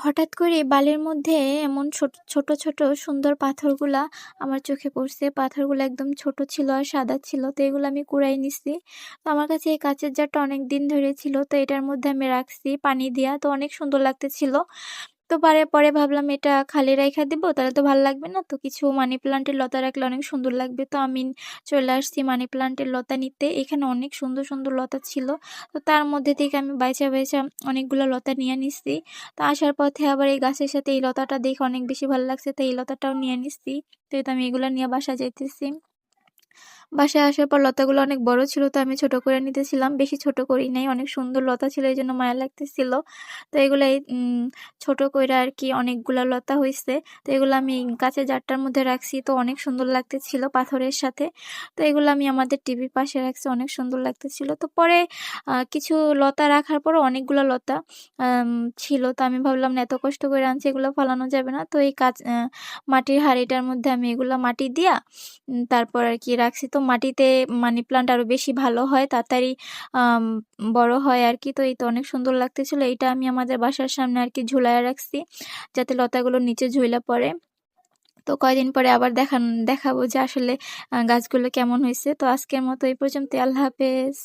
হঠাৎ করে বালির মধ্যে এমন ছোট, ছোট সুন্দর পাথরগুলা আমার চোখে পড়ছে। পাথরগুলো একদম ছোট ছিল আর সাদা ছিল। তো এগুলো আমি কুড়ায় নিছি। তো আমার কাছে এই কাঁচের জারটা অনেকদিন ধরে ছিল। তো এটার মধ্যে আমি রাখছি পানি দিয়া। তো অনেক সুন্দর লাগতেছিল। তো পরে ভাবলাম এটা খালি রাইখা দিব, তাহলে তো ভাল লাগবে না। তো কিছু মানি প্লান্টের লতা রাখলে অনেক সুন্দর লাগবে। তো আমি চলে আসছি মানি প্লান্টের লতা নিতে। এখানে অনেক সুন্দর, সুন্দর লতা ছিল। তো তার মধ্যে থেকে আমি বাইচা অনেকগুলো লতা নিয়ে নিচ্ছি। তো আসার পথে আবার এই গাছের সাথে এই লতাটা দেখে অনেক বেশি ভালো লাগছে। তো এই লতাটাও নিয়ে নিচ্ছি। তো আমি এগুলা নিয়ে বাসায় যাইতেছি। বাসায় আসার পর লতাগুলো অনেক বড় ছিল, তো আমি ছোট করে নিতেছিলাম। বেশি ছোট করি নাই। অনেক সুন্দর লতা ছিল, এজন্য মায়া লাগতেছিল। তো এগুলাই ছোট কইরা আরকি অনেকগুলা লতা হইছে। তো এগুলো আমি কাঁচের জারটার মধ্যে রাখছি। তো অনেক সুন্দর লাগতেছিল পাথরের সাথে। তো এগুলো আমি আমাদের টিভির পাশে রাখছি। অনেক সুন্দর লাগতেছিল। তো পরে কিছু লতা রাখার পরও অনেকগুলা লতা আম ছিল। তো আমি ভাবলাম না এত কষ্ট করে আনছি, এগুলো ফালানো যাবে না। তো এই মাটির হাঁড়িটার মধ্যে আমি এগুলা মাটি দিয়া তারপর আরকি রাখছি। তো মাটিতে মানি প্লান্ট আরো বেশি ভালো হয়, তাড়াতাড়ি আম বড় হয় আরকি। তো এই তো অনেক সুন্দর লাগতেছিল। এইটা আমি আমাদের বাসার সামনে আরকি ঝুলায়া রাখছি, যাতে লতাগুলো নিচে ঝইলা পড়ে। তো কয়দিন পরে আবার দেখাবো যে আসলে গাছগুলো কেমন হইছে। তো আজকের মতো এই পর্যন্তই। আল্লাহ হাফেজ।